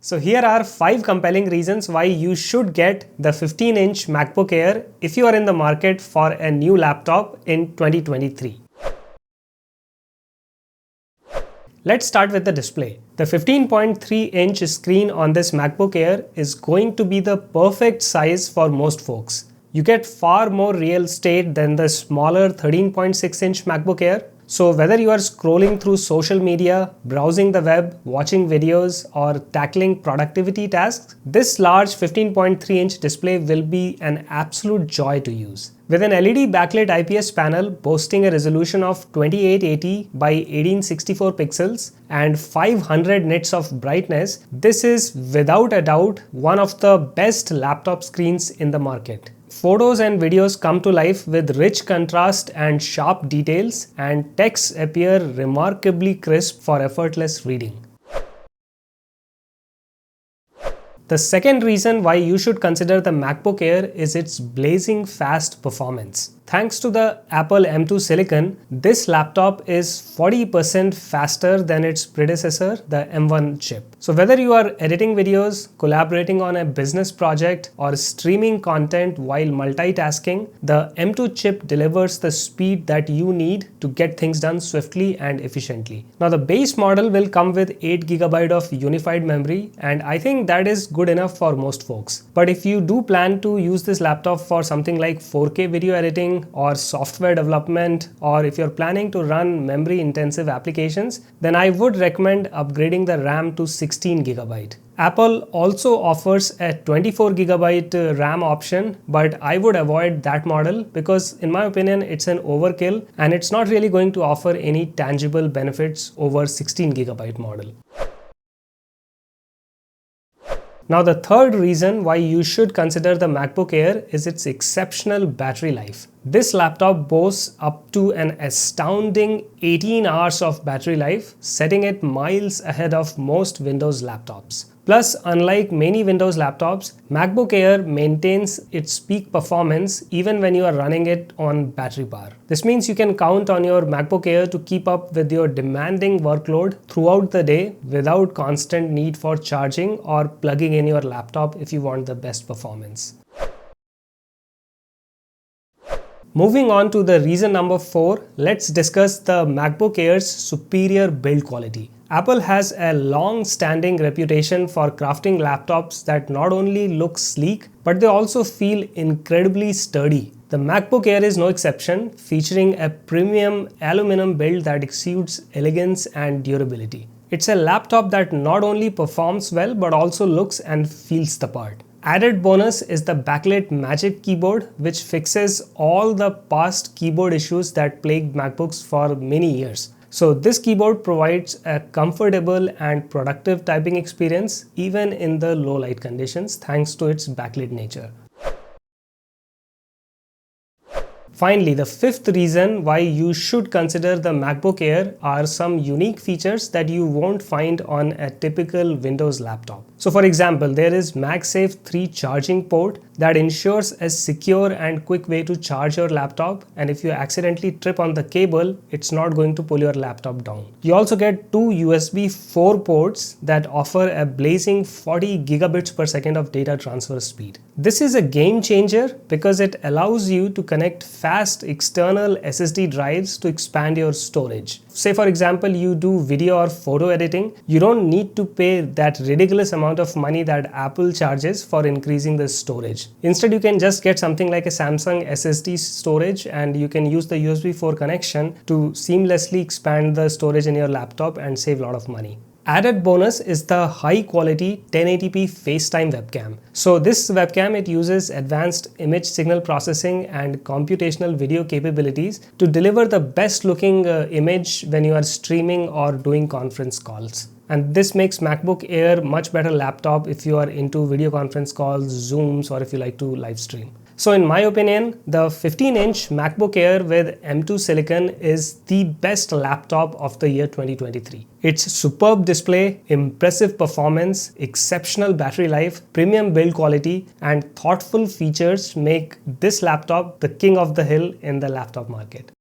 So here are 5 compelling reasons why you should get the 15-inch MacBook Air if you are in the market for a new laptop in 2023. Let's start with the display. The 15.3-inch screen on this MacBook Air is going to be the perfect size for most folks. You get far more real estate than the smaller 13.6-inch MacBook Air. So whether you are scrolling through social media, browsing the web, watching videos, or tackling productivity tasks, this large 15.3-inch display will be an absolute joy to use. With an LED backlit IPS panel boasting a resolution of 2880 by 1864 pixels and 500 nits of brightness, this is without a doubt one of the best laptop screens in the market. Photos and videos come to life with rich contrast and sharp details, and texts appear remarkably crisp for effortless reading. The second reason why you should consider the MacBook Air is its blazing fast performance. Thanks to the Apple M2 Silicon, this laptop is 40% faster than its predecessor, the M1 chip. So whether you are editing videos, collaborating on a business project, or streaming content while multitasking, the M2 chip delivers the speed that you need to get things done swiftly and efficiently. Now the base model will come with 8GB of unified memory, and I think that is good enough for most folks. But if you do plan to use this laptop for something like 4K video editing or software development, or if you're planning to run memory intensive applications, then I would recommend upgrading the RAM to 16GB. Apple also offers a 24GB RAM option, but I would avoid that model because in my opinion it's an overkill and it's not really going to offer any tangible benefits over 16GB model. Now the third reason why you should consider the MacBook Air is its exceptional battery life. This laptop boasts up to an astounding 18 hours of battery life, setting it miles ahead of most Windows laptops. Plus, unlike many Windows laptops, MacBook Air maintains its peak performance even when you are running it on battery power. This means you can count on your MacBook Air to keep up with your demanding workload throughout the day without constant need for charging or plugging in your laptop if you want the best performance. Moving on to the reason number 4, let's discuss the MacBook Air's superior build quality. Apple has a long-standing reputation for crafting laptops that not only look sleek, but they also feel incredibly sturdy. The MacBook Air is no exception, featuring a premium aluminum build that exudes elegance and durability. It's a laptop that not only performs well, but also looks and feels the part. Added bonus is the backlit Magic Keyboard, which fixes all the past keyboard issues that plagued MacBooks for many years. So this keyboard provides a comfortable and productive typing experience even in the low light conditions thanks to its backlit nature. Finally, the fifth reason why you should consider the MacBook Air are some unique features that you won't find on a typical Windows laptop. So for example, there is MagSafe 3 charging port that ensures a secure and quick way to charge your laptop, and if you accidentally trip on the cable, it's not going to pull your laptop down. You also get 2 USB 4 ports that offer a blazing 40 gigabits per second of data transfer speed. This is a game changer because it allows you to connect fast external SSD drives to expand your storage. Say for example, you do video or photo editing, you don't need to pay that ridiculous amount of money that Apple charges for increasing the storage. Instead, you can just get something like a Samsung SSD storage and you can use the USB 4 connection to seamlessly expand the storage in your laptop and save a lot of money. Added bonus is the high quality 1080p FaceTime webcam. So this webcam, it uses advanced image signal processing and computational video capabilities to deliver the best looking image when you are streaming or doing conference calls. And this makes MacBook Air much better laptop if you are into video conference calls, Zooms, or if you like to live stream. So in my opinion, the 15-inch MacBook Air with M2 Silicon is the best laptop of the year 2023. Its superb display, impressive performance, exceptional battery life, premium build quality, and thoughtful features make this laptop the king of the hill in the laptop market.